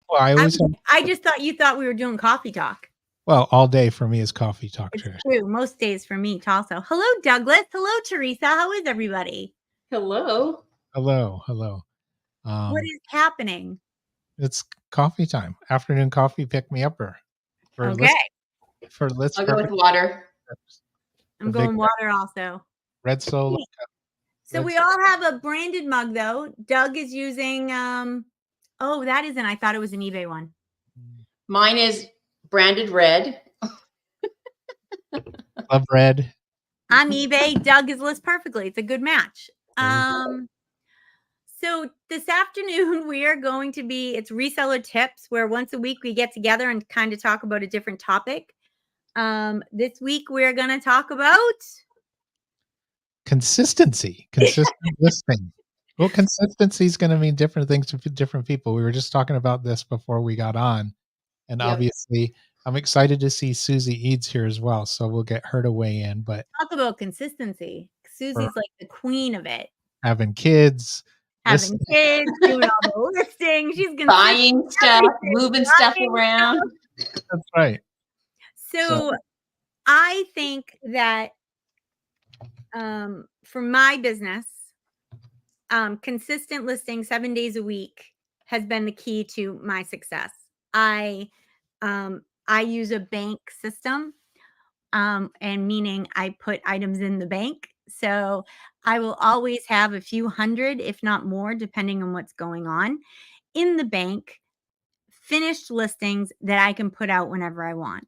Well, I always have, I just thought you thought we were doing coffee talk. well, all day for me is coffee talk, It's Trish. true. Most days for me also. Hello, Douglas. Hello, Theresa. How is everybody? Hello. Hello, hello. What is happening? It's coffee time. Afternoon coffee pick me upper for Okay. Let's I'll go with water. I'm going water also. Red Solo. So we all have a branded mug though. Doug is using oh, that isn't. I thought it was an eBay one. Mine is branded red. Love red. I'm eBay. Doug is List Perfectly. It's a good match. So this afternoon we are going to be, it's reseller tips, where once a week we get together and kind of talk about a different topic. This week we're going to talk about Consistent listing. Well, consistency is going to mean different things to different people. We were just talking about this before we got on. And obviously, I'm excited to see Susie Eads here as well. So we'll get her to weigh in. But talk about consistency. Susie's like the queen of it. Having kids, doing all the listings. She's gonna buying stuff, moving stuff around. That's right. So I think that for my business, consistent listing 7 days a week has been the key to my success. I use a bank system, and meaning I put items in the bank. So I will always have a few hundred, if not more, depending on what's going on, in the bank, finished listings that I can put out whenever I want.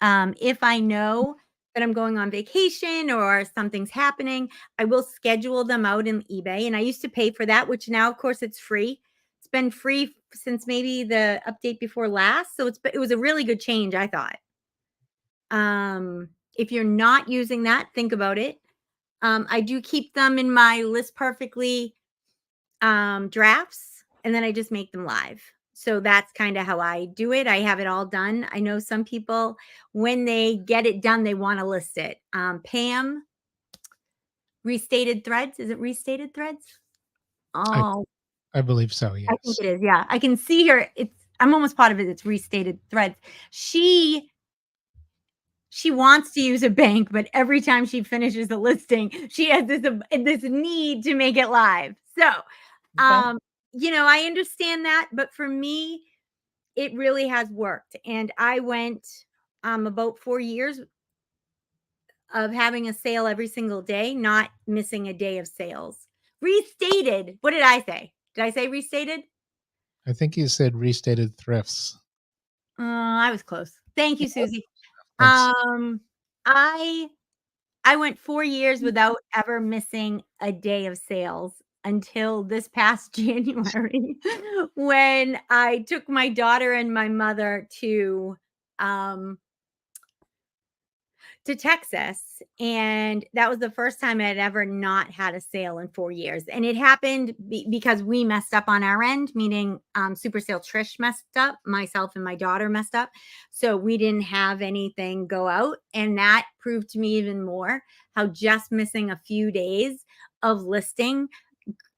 If I know that I'm going on vacation or something's happening, I will schedule them out in eBay. And I used to pay for that, which now, of course, it's free. It's been free since maybe the update before last. So it was a really good change, I thought. If you're not using that, think about it. I do keep them in my List Perfectly drafts, and then I just make them live. So that's kind of how I do it. I have it all done. I know some people, when they get it done, they want to list it. Pam, Restated Threads. Is it Restated Threads? Oh, I believe so. Yes, I think it is. Yeah, I can see her. I'm almost part of it. It's Restated Threads. She wants to use a bank, but every time she finishes the listing, she has this need to make it live. So, I understand that, but for me, it really has worked. And I went about 4 years of having a sale every single day, not missing a day of sales. Restated. What did I say? Did I say restated? I think you said Restated Thrifts. I was close. Thank you, Susie. I went 4 years without ever missing a day of sales until this past January when I took my daughter and my mother to Texas. And that was the first time I had ever not had a sale in 4 years. And it happened because we messed up on our end, meaning Super Sale Trish messed up, myself and my daughter messed up. So we didn't have anything go out. And that proved to me even more how just missing a few days of listing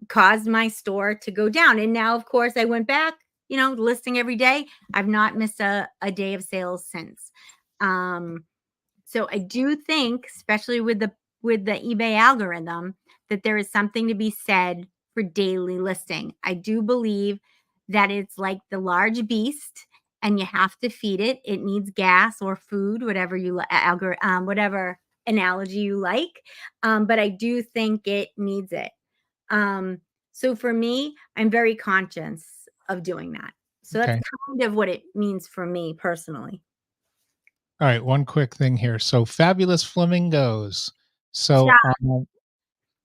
caused my store to go down. And now, of course, I went back, listing every day. I've not missed a day of sales since. So I do think, especially with the eBay algorithm, that there is something to be said for daily listing. I do believe that it's like the large beast, and you have to feed it. It needs gas or food, whatever whatever analogy you like. But I do think it needs it. So for me, I'm very conscious of doing that. So that's kind of what it means for me personally. All right, one quick thing here. So Fabulous Flamingos. So,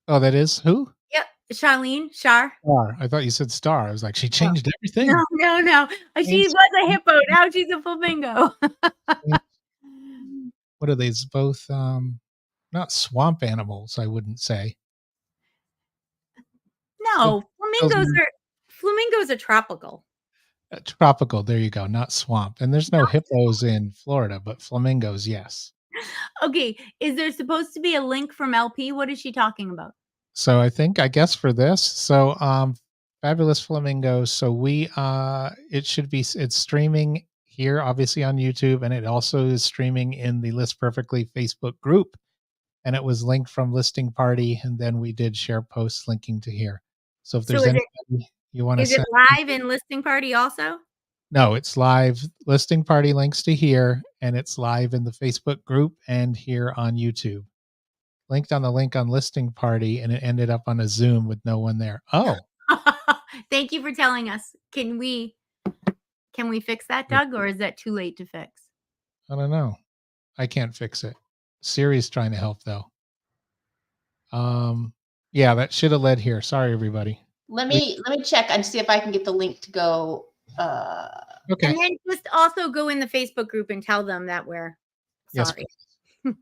that is who? Yep, Charlene Char. I thought you said Star. I was like, she changed everything. No. She was a hippo. Now she's a flamingo. What are these? Both not swamp animals, I wouldn't say. No, flamingos are tropical. Tropical, there you go, not swamp. And there's no hippos in Florida, but flamingos, yes. Okay, is there supposed to be a link from LP? What is she talking about? So I guess for this, so Fabulous Flamingo. So it's streaming here, obviously on YouTube, and it also is streaming in the List Perfectly Facebook group. And it was linked from Listing Party, and then we did share posts linking to here. So if So there's anybody you want to is it send, live in Listing Party also? no, it's live. Listing Party links to here, and it's live in the Facebook group and here on YouTube. Linked on the link on Listing Party, and it ended up on a Zoom with no one there. Oh, Thank you for telling us. Can we fix that, Doug, or is that too late to fix? I don't know. I can't fix it. Siri's trying to help though. Yeah, that should have led here. Sorry, everybody. Let me check and see if I can get the link to go. Okay. And then just also go in the Facebook group and tell them that we're sorry. Yes.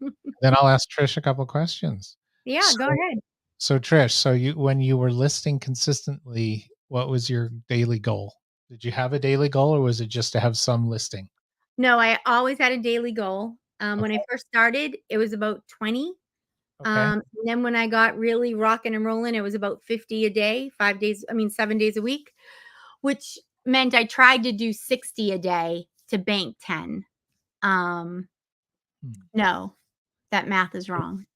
Then I'll ask Trish a couple questions. Yeah, go ahead. So Trish, when you were listing consistently, what was your daily goal? Did you have a daily goal, or was it just to have some listing? No, I always had a daily goal. When I first started, it was about 20. Okay. And then when I got really rocking and rolling, it was about 50 a day, 7 days a week, which meant I tried to do 60 a day to bank 10. No, that math is wrong.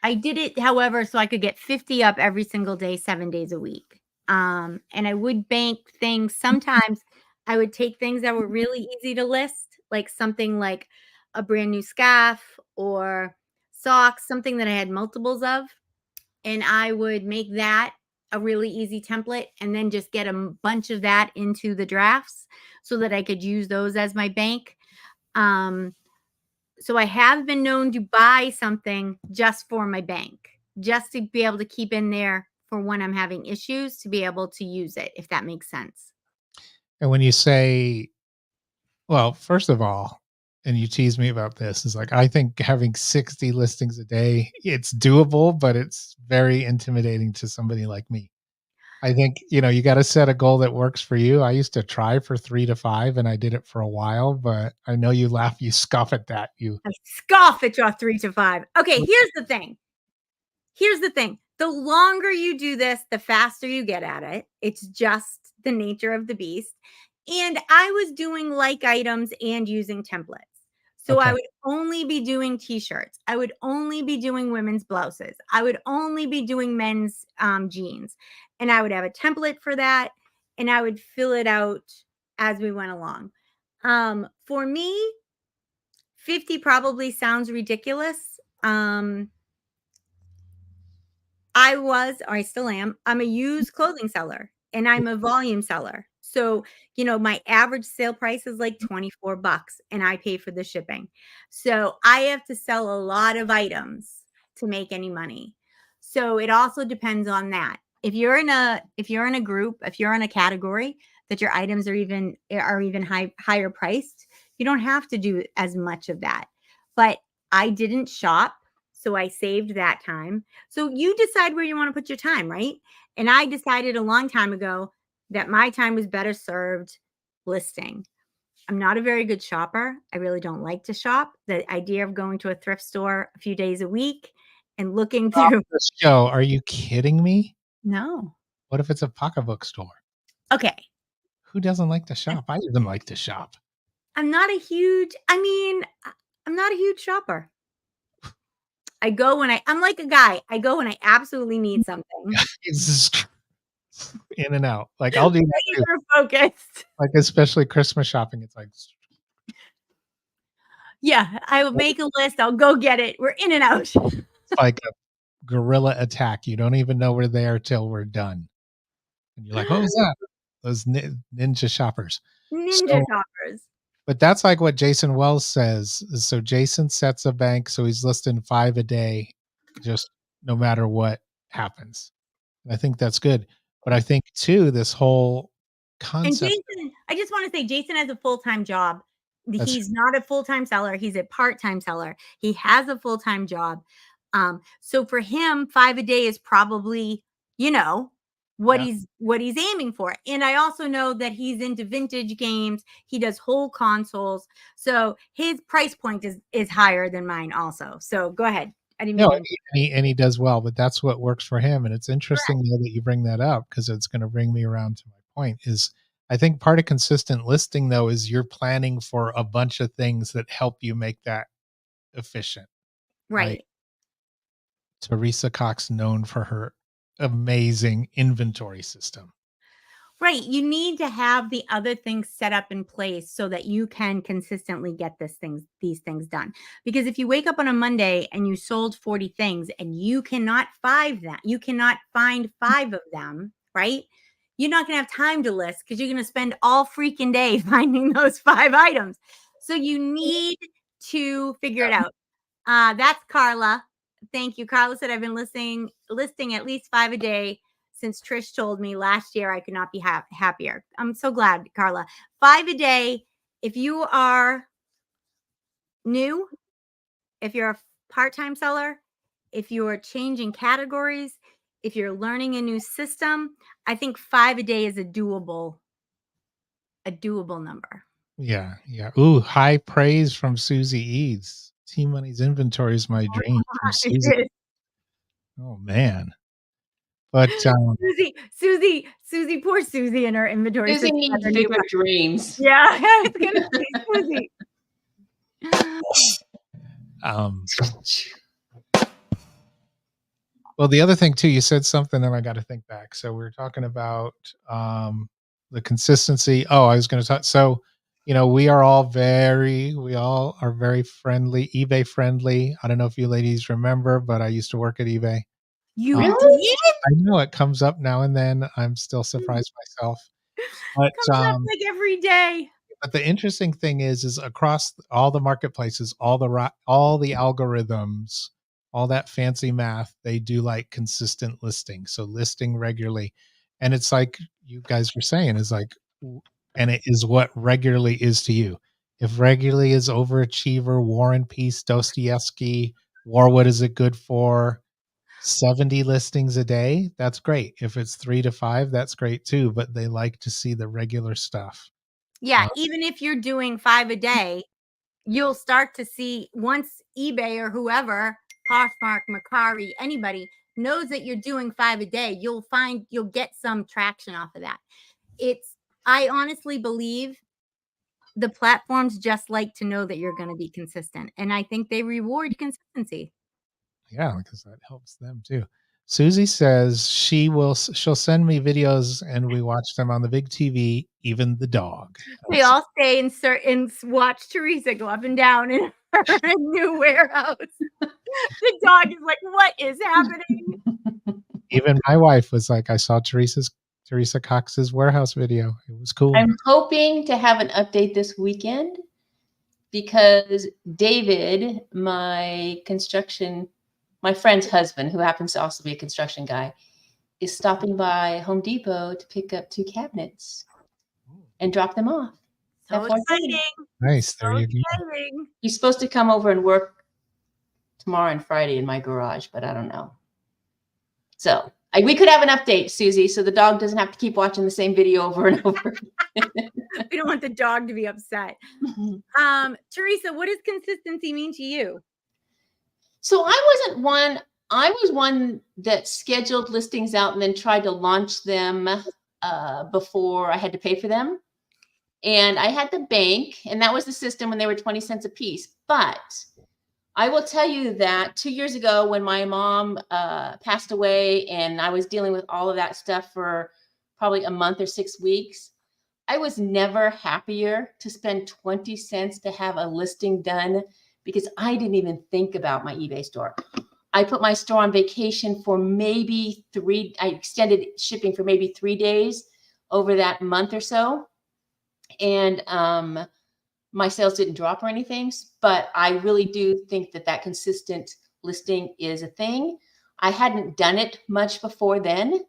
I did it, however, so I could get 50 up every single day, 7 days a week. And I would bank things. Sometimes I would take things that were really easy to list, like something like a brand new scarf or socks, something that I had multiples of. And I would make that a really easy template and then just get a bunch of that into the drafts so that I could use those as my bank. So I have been known to buy something just for my bank, just to be able to keep in there for when I'm having issues, to be able to use it, if that makes sense. And when you say, well, first of all, and you tease me about this, is like, I think having 60 listings a day, it's doable, but it's very intimidating to somebody like me. I think, you got to set a goal that works for you. I used to try for 3 to 5, and I did it for a while, but I know you laugh, you scoff at that. I scoff at your 3 to 5. Okay, here's the thing. The longer you do this, the faster you get at it. It's just the nature of the beast. And I was doing like items and using templates. So I would only be doing t-shirts. I would only be doing women's blouses. I would only be doing men's jeans. And I would have a template for that. And I would fill it out as we went along. For me, 50 probably sounds ridiculous. I still am. I'm a used clothing seller and I'm a volume seller. So, my average sale price is like $24 and I pay for the shipping. So I have to sell a lot of items to make any money. So it also depends on that. If you're in a group, if you're in a category that your items are even higher priced, you don't have to do as much of that. But I didn't shop. So I saved that time. So you decide where you want to put your time, right? And I decided a long time ago that my time was better served listing. I'm not a very good shopper. I really don't like to shop. The idea of going to a thrift store a few days a week and looking through. This show, are you kidding me? No. What if it's a pocketbook store? Okay. Who doesn't like to shop? I even like to shop. I'm not a huge shopper. I'm like a guy. I go when I absolutely need something. It's just in and out. Like, I'll do that too. Focused. Like, especially Christmas shopping. It's like, yeah, I will make a list. I'll go get it. We're in and out. It's like a guerrilla attack. You don't even know we're there till we're done. And you're like, what was that? Those ninja shoppers. Shoppers. But that's like what Jason Wells says. So Jason sets a bank, so he's listing 5 a day, just no matter what happens. And I think that's good. But I think too, this whole concept. And Jason, I just want to say, Jason has a full-time job. He's not a full-time seller. He's a part-time seller. He has a full-time job. So for him, 5 a day is probably, what he's aiming for. And I also know that he's into vintage games. He does whole consoles. So his price point is higher than mine also. So go ahead. I didn't No, mean and to. he does well, but that's what works for him, and it's interesting though that you bring that up because it's gonna bring me around to my point is I think part of consistent listing though is you're planning for a bunch of things that help you make that efficient, right? Right. Theresa Cox known for her amazing inventory system. Right. You need to have the other things set up in place so that you can consistently get these things done. Because if you wake up on a Monday and you sold 40 things and you cannot you cannot find 5 of them, right? You're not going to have time to list because you're going to spend all freaking day finding those 5 items. So you need to figure it out. That's Carla. Thank you. Carla said I've been listing at least 5 a day since Trish told me last year I could not be happier. I'm so glad, Carla. 5 a day. If you are new, if you're a part-time seller, if you're changing categories, if you're learning a new system, I think 5 a day is a doable number. Yeah, yeah. Ooh, high praise from Susie Eads. T-Money's inventory is my dream from Susie. Oh man. But Susie, poor Susie and her inventory Susie system. needs bigger dreams. Yeah, I was gonna say Susie. um well the other thing too, you said something and I got to think back. So we were talking about the consistency. Oh, I was going to talk. So, we all are very friendly, eBay friendly. I don't know if you ladies remember, but I used to work at eBay. You Um, did? I know it comes up now and then. I'm still surprised myself. But Comes up like every day. but the interesting thing is across all the marketplaces, all the algorithms, all that fancy math, they do like consistent listing. So listing regularly. And it's like you guys were saying is like, and it is what regularly is to you. If regularly is overachiever, War and Peace, Dostoevsky, War, what is it good for? 70 listings a day, that's great. If it's 3 to 5, that's great too. But they like to see the regular stuff. Yeah, even if you're doing 5 a day, you'll start to see once eBay or whoever, Poshmark, Mercari, anybody knows that you're doing 5 a day, you'll get some traction off of that. I honestly believe the platforms just like to know that you're going to be consistent. And I think they reward consistency. Yeah, because that helps them too. Susie says she'll send me videos and we watch them on the big TV, even the dog. They all stay and watch Theresa go up and down in her new warehouse. The dog is like, what is happening? Even my wife was like, I saw Theresa Cox's warehouse video. It was cool. I'm hoping to have an update this weekend because David, my friend's husband, who happens to also be a construction guy, is stopping by Home Depot to pick up 2 cabinets and drop them off. So exciting. Nice. There you go. He's supposed to come over and work tomorrow and Friday in my garage, but I don't know. So we could have an update, Susie, so the dog doesn't have to keep watching the same video over and over. We don't want the dog to be upset. Theresa, what does consistency mean to you? So I was one that scheduled listings out and then tried to launch them before I had to pay for them. And I had the bank, and that was the system when they were 20 cents a piece. But I will tell you that 2 years ago when my mom passed away and I was dealing with all of that stuff for probably a month or 6 weeks, I was never happier to spend 20 cents to have a listing done because I didn't even think about my eBay store. I put my store on vacation for maybe I extended shipping for maybe 3 days over that month or so. And my sales didn't drop or anything, but I really do think that consistent listing is a thing. I hadn't done it much before then.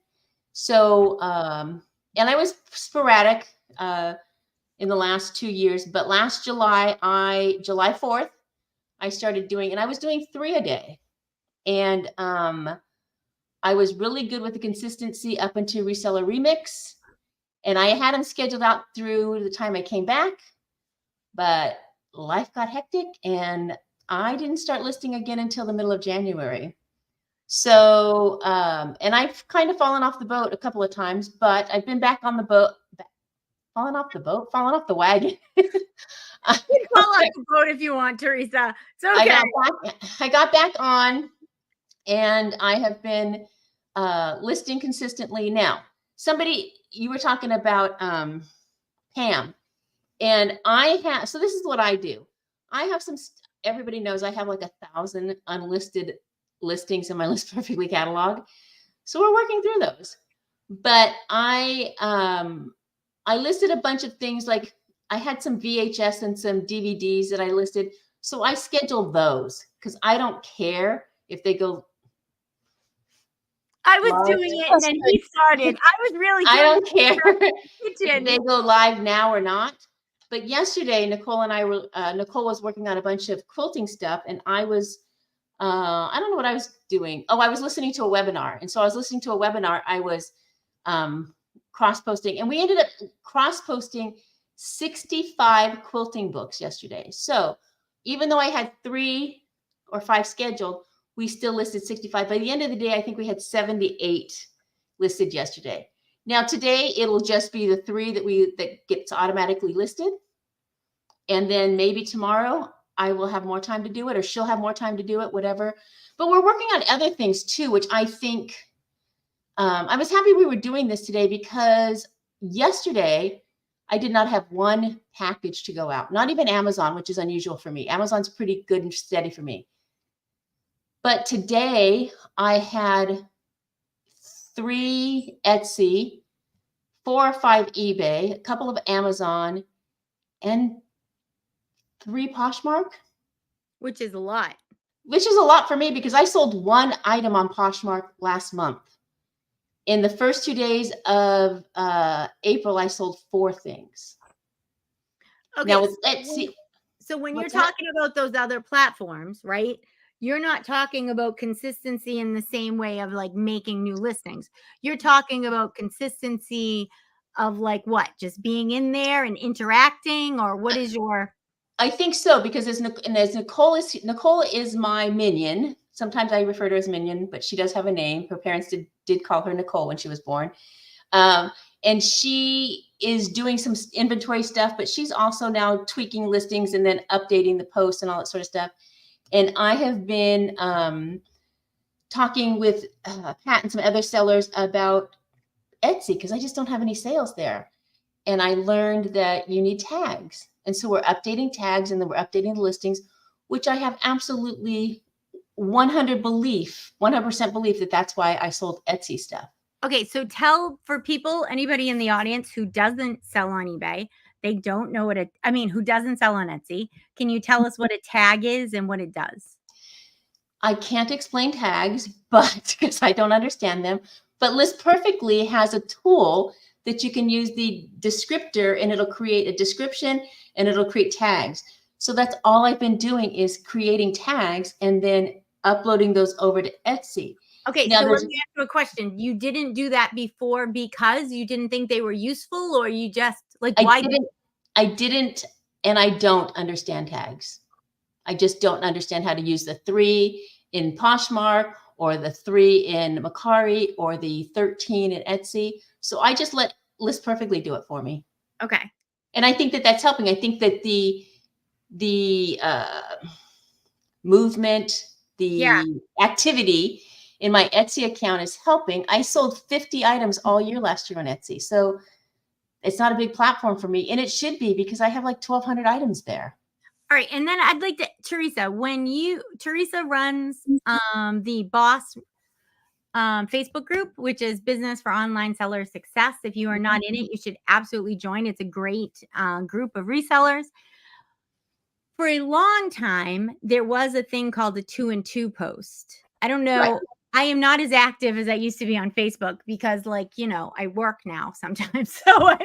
So, and I was sporadic in the last 2 years, but last July 4th, I started doing, and I was doing 3 a day. And I was really good with the consistency up until Reseller Remix. And I had them scheduled out through the time I came back, but life got hectic and I didn't start listing again until the middle of January. So, and I've kind of fallen off the boat a couple of times, but I've been back on the boat, fallen off the wagon. You can fall off the boat if you want, Theresa. It's okay. I got back on, and I have been listing consistently. Now, you were talking about Pam, and so this is what I do. I have everybody knows I have like 1,000 unlisted listings in my List Perfectly catalog. So we're working through those. But I listed a bunch of things, like I had some VHS and some DVDs that I listed. So I scheduled those because I don't care if they go. I was doing it and then he started. I was really I don't care if they go live now or not. But yesterday, Nicole was working on a bunch of quilting stuff, and I was, I don't know what I was doing. Oh, I was listening to a webinar. And so I was listening to a webinar. I was cross-posting, and we ended up cross-posting 65 quilting books yesterday. So even though I had 3 or 5 scheduled, we still listed 65. By the end of the day, I think we had 78 listed yesterday. Now today, it'll just be the 3 that gets automatically listed. And then maybe tomorrow I will have more time to do it, or she'll have more time to do it, whatever. But we're working on other things too, which I think, I was happy we were doing this today, because yesterday I did not have one package to go out, not even Amazon, which is unusual for me. Amazon's pretty good and steady for me. But today I had 3 Etsy, 4 or 5 eBay, a couple of Amazon, and 3 Poshmark. Which is a lot. Which is a lot for me, because I sold 1 item on Poshmark last month. In the first 2 days of April, I sold 4 things. Okay. Now with Etsy. So when you're talking about those other platforms, right? You're not talking about consistency in the same way of like making new listings. You're talking about consistency of like what? Just being in there and interacting, or what is your? I think so, because as Nicole is my minion. Sometimes I refer to her as Minion, but she does have a name. Her parents did call her Nicole when she was born. And she is doing some inventory stuff, but she's also now tweaking listings and then updating the posts and all that sort of stuff. And I have been talking with Pat and some other sellers about Etsy, because I just don't have any sales there. And I learned that you need tags. And so we're updating tags, and then we're updating the listings, which I have absolutely 100% belief that that's why I sold Etsy stuff. Okay, so tell, for people, anybody in the audience who doesn't sell on eBay, they don't know who doesn't sell on Etsy, can you tell us what a tag is and what it does? I can't explain tags, but because I don't understand them. But List Perfectly has a tool that you can use the descriptor, and it'll create a description and it'll create tags. So that's all I've been doing, is creating tags and then uploading those over to Etsy. Okay, now, so let me ask you a question. You didn't do that before because you didn't think they were useful, or you just why? I didn't, and I don't understand tags. I just don't understand how to use the 3 in Poshmark, or the 3 in Mercari, or the 13 in Etsy. So I just let List Perfectly do it for me. Okay. And I think that that's helping. I think that the movement, the activity in my Etsy account is helping. I sold 50 items all year last year on Etsy. So it's not a big platform for me, and it should be, because I have like 1,200 items there. All right. And then I'd like to, Theresa, Theresa runs the Boss Facebook group, which is Business for Online Seller Success. If you are not in it, you should absolutely join. It's a great group of resellers. For a long time, there was a thing called a 2 and 2 post. I don't know. Right. I am not as active as I used to be on Facebook, because I work now sometimes. So I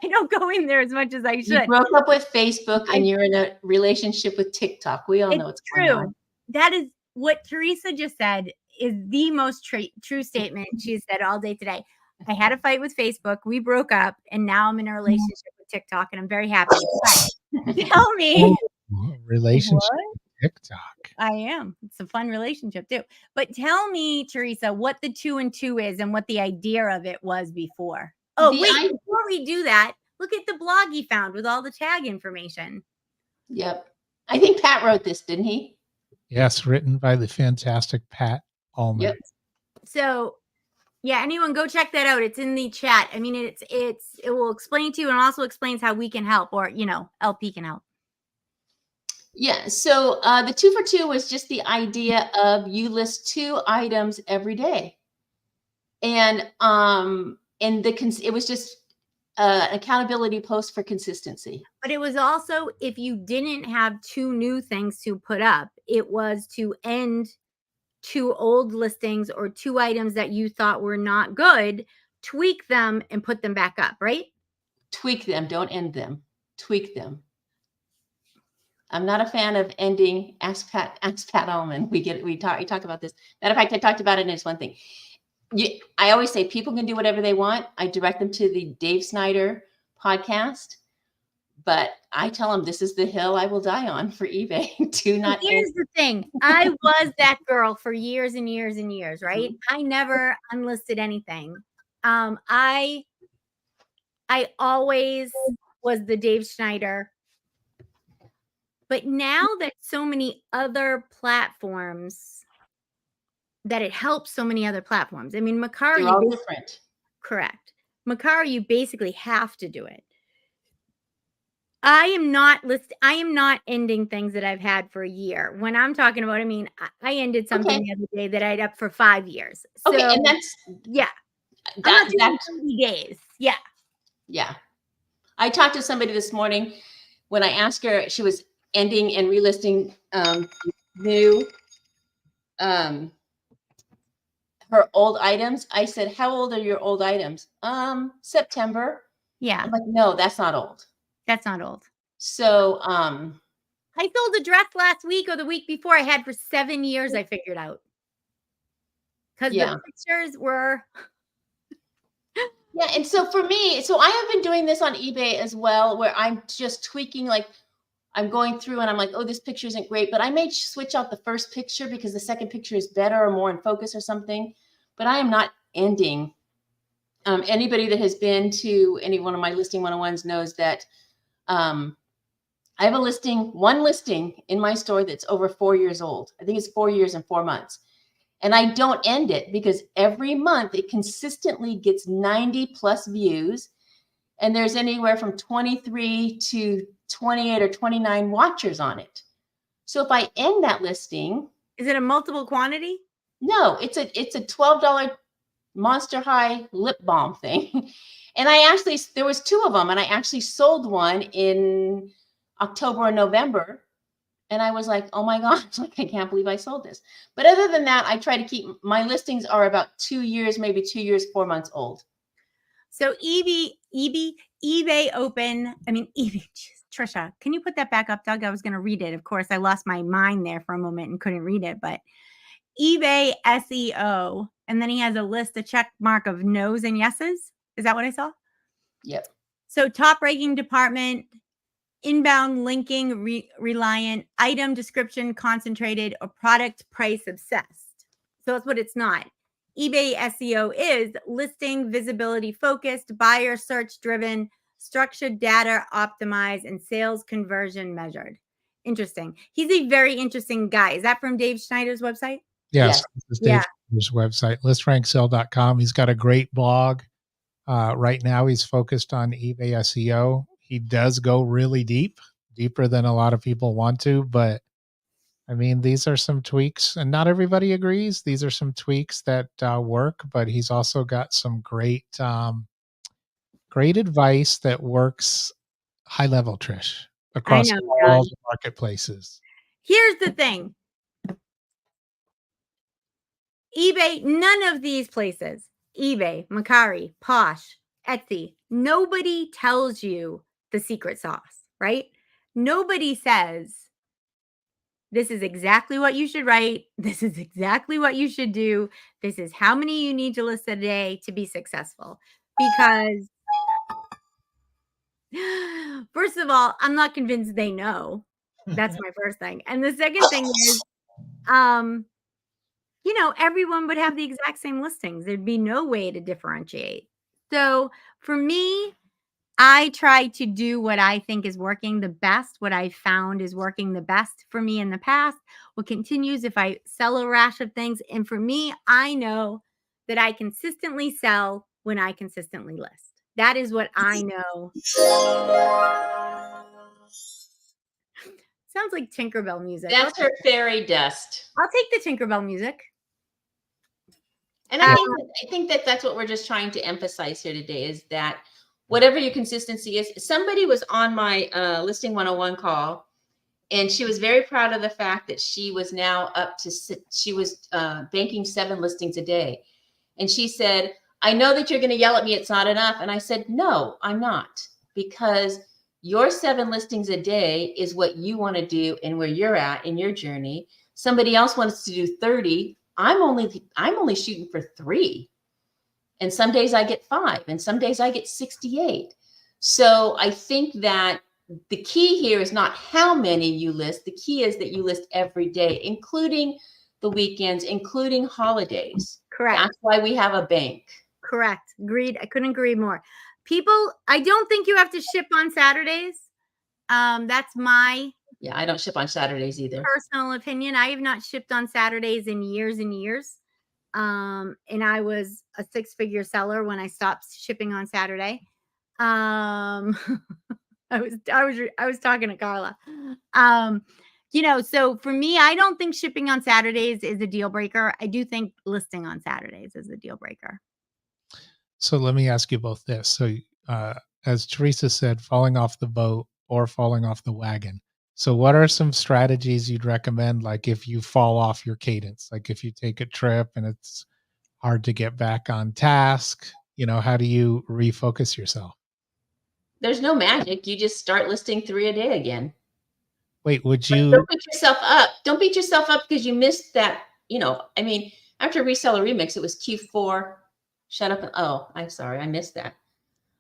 don't go in there as much as I should. You broke up with Facebook and you're in a relationship with TikTok. We all know what's going on. That is what Theresa just said, is the most true statement she's said all day today. I had a fight with Facebook. We broke up, and now I'm in a relationship with TikTok, and I'm very happy. Tell me. Relationship TikTok. I am. It's a fun relationship too. But tell me, Theresa, what the 2 and 2 is and what the idea of it was before. Oh, wait, before we do that, look at the blog he found with all the tag information. Yep. I think Pat wrote this, didn't he? Yes, written by the fantastic Pat Allman. Yep. So yeah, anyone go check that out. It's in the chat. I mean, it will explain to you and also explains how we can help, or LP can help. Yeah. So the 2 for 2 was just the idea of you list 2 items every day, and it was just accountability post for consistency. But it was also, if you didn't have 2 new things to put up, it was to end 2 old listings or 2 items that you thought were not good, tweak them and put them back up, right? Tweak them, don't end them. Tweak them. I'm not a fan of ending. Ask Pat Allman. We talk about this. Matter of fact, I talked about it, and it's one thing. I always say people can do whatever they want. I direct them to the Dave Snyder podcast, but I tell them this is the hill I will die on for eBay. Here's the thing. I was that girl for years and years and years, right? Mm-hmm. I never unlisted anything. I always was the Dave Snyder. But now that so many other platforms, that it helps so many other platforms. I mean, Mercari, they're all different. Correct. Mercari, you basically have to do it. I am not ending things that I've had for a year. When I'm talking about, I mean, I ended something the other day that I'd up for 5 years. So, okay, and that's I'm not doing 30 days. Yeah. Yeah. I talked to somebody this morning when I asked her, she was ending and relisting new her old items. I said, how old are your old items? September. Yeah. I'm like, no, that's not old. That's not old. So I sold a dress last week or the week before I had for 7 years, I figured out. Because the pictures were yeah. And so for me, I have been doing this on eBay as well, where I'm just tweaking, like I'm going through and I'm like, oh, this picture isn't great, but I may switch out the first picture because the second picture is better or more in focus or something. But I am not ending. Anybody that has been to any one of my listing 101s knows that I have one listing in my store that's over 4 years old. I think it's 4 years and 4 months. And I don't end it because every month it consistently gets 90 plus views. And there's anywhere from 23 to 28 or 29 watchers on it. So if I end that listing. Is it a multiple quantity? No, it's a $12 Monster High lip balm thing. And there was 2 of them, and I actually sold one in October and November. And I was like, oh my gosh, like, I can't believe I sold this. But other than that, I try to keep my listings are about 2 years, maybe 2 years, 4 months old. So eBay open. I mean, eBay, Trisha, can you put that back up, Doug? I was going to read it. Of course, I lost my mind there for a moment and couldn't read it, but eBay SEO. And then he has a check mark of no's and yeses. Is that what I saw? Yep. So top ranking department, inbound linking, reliant, item description concentrated, or product price obsessed. So that's what it's not. eBay SEO is listing visibility focused, buyer search driven, structured data optimized, and sales conversion measured. Interesting. He's a very interesting guy. Is that from Dave Schneider's website? Yes. This is Dave Schneider's website, listranksell.com. He's got a great blog. Right now he's focused on eBay SEO. He does go really deeper than a lot of people want to, but I mean, these are some tweaks, and not everybody agrees. These are some tweaks that work, but he's also got some great advice that works high level, Trish, across all the marketplaces. Here's the thing. eBay, none of these places, eBay, Mercari, Posh, Etsy, nobody tells you the secret sauce, right? Nobody says, this is exactly what you should write. This is exactly what you should do. This is how many you need to list a day to be successful. Because first of all, I'm not convinced they know. That's my first thing. And the second thing is, um, everyone would have the exact same listings. There'd be no way to differentiate. So for me, I try to do what I think is working the best, what I found is working the best for me in the past, what continues if I sell a rash of things. And for me, I know that I consistently sell when I consistently list. That is what I know. Sounds like Tinkerbell music. That's her fairy dust. I'll take the Tinkerbell music. And I think that that's what we're just trying to emphasize here today is that whatever your consistency is, somebody was on my listing 101 call, and she was very proud of the fact that she was now up to, she was banking 7 listings a day. And she said, I know that you're going to yell at me, it's not enough. And I said, no, I'm not, because your 7 listings a day is what you want to do and where you're at in your journey. Somebody else wants to do 30. I'm only shooting for 3. And some days I get 5, and some days I get 68. So I think that the key here is not how many you list. The key is that you list every day, including the weekends, including holidays. Correct. That's why we have a bank. Correct. Agreed. I couldn't agree more. People, I don't think you have to ship on Saturdays. That's my I don't ship on Saturdays either. Personal opinion. I have not shipped on Saturdays in years and years. And I was a 6-figure seller when I stopped shipping on Saturday. I was talking to Carla. So for me, I don't think shipping on Saturdays is a deal breaker. I do think listing on Saturdays is a deal breaker. So let me ask you both this. So as Theresa said, falling off the boat or falling off the wagon. So what are some strategies you'd recommend? Like if you fall off your cadence, like if you take a trip and it's hard to get back on task, how do you refocus yourself? There's no magic. You just start listing 3 a day again. Wait, would you? Don't beat yourself up. Don't beat yourself up because you missed that. After Reseller Remix, it was Q4. Shut up. I'm sorry. I missed that.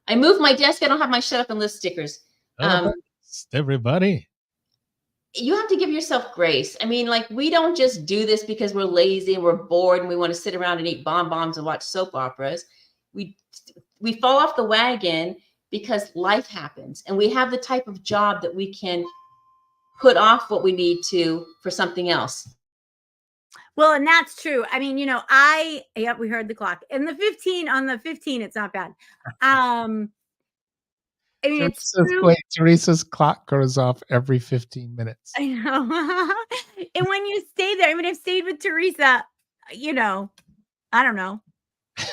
I moved my desk. I don't have my shut up and list stickers. Everybody. You have to give yourself grace. We don't just do this because we're lazy and we're bored and we want to sit around and eat bonbons and watch soap operas. We fall off the wagon because life happens, and we have the type of job that we can put off what we need to for something else. Well, and that's true. We heard the clock. And on the 15, it's not bad. It's true. Wait, Theresa's clock goes off every 15 minutes. I know. And when you stay there, I've stayed with Theresa, I don't know,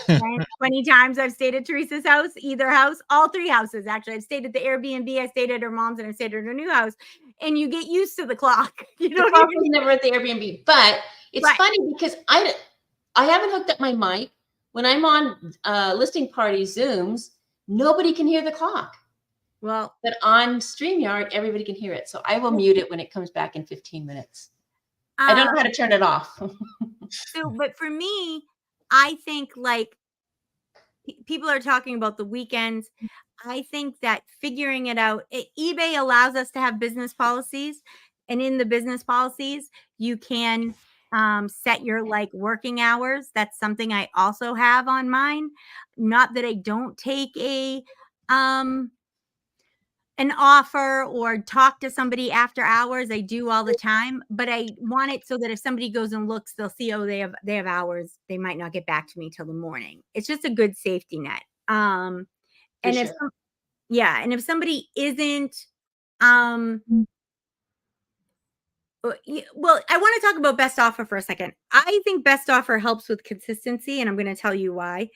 20 times I've stayed at Theresa's house, either house, all 3 houses. Actually, I've stayed at the Airbnb, I stayed at her mom's, and I stayed at her new house. And you get used to the clock. The clock was never at the Airbnb, but it's funny because I haven't hooked up my mic. When I'm on listing party Zooms, nobody can hear the clock. Well, but on StreamYard, everybody can hear it. So I will mute it when it comes back in 15 minutes. I don't know how to turn it off. But for me, I think people are talking about the weekends. I think that figuring it out, eBay allows us to have business policies. And in the business policies, you can set your working hours. That's something I also have on mine. Not that I don't take an offer or talk to somebody after hours. I do all the time, but I want it so that if somebody goes and looks, they'll see, they have hours. They might not get back to me till the morning. It's just a good safety net. And if somebody isn't, well, I want to talk about best offer for a second. I think best offer helps with consistency, and I'm going to tell you why.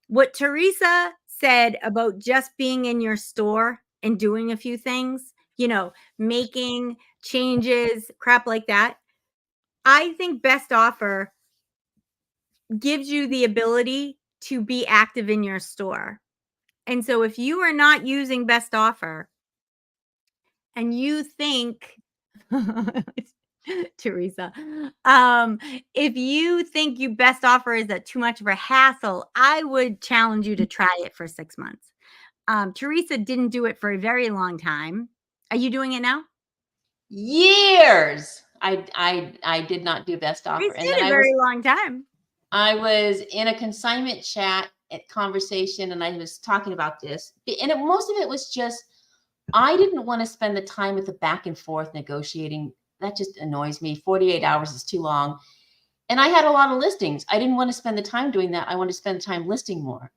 What Theresa said about just being in your store and doing a few things, making changes, crap like that. I think best offer gives you the ability to be active in your store. And so if you are not using best offer and you think, Theresa, if you think you best offer is too much of a hassle, I would challenge you to try it for 6 months. Theresa didn't do it for a very long time. Are you doing it now? years, I did not do best offer. It's And then been a very long time. I was in a consignment chat at conversation, and I was talking about this, and most of it was just, I didn't want to spend the time with the back and forth negotiating. That just annoys me. 48 hours is too long. And I had a lot of listings. I didn't want to spend the time doing that. I wanted to spend the time listing more.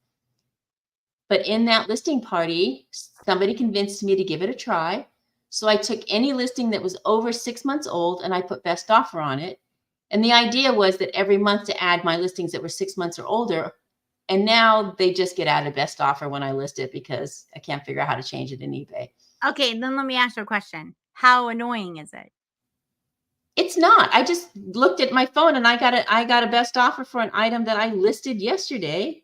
But in that listing party, somebody convinced me to give it a try. So I took any listing that was over 6 months old and I put best offer on it. And the idea was that every month to add my listings that were 6 months or older. And now they just get added best offer when I list it because I can't figure out how to change it in eBay. Okay, then let me ask you a question. How annoying is it? It's not. I just looked at my phone and I got a best offer for an item that I listed yesterday.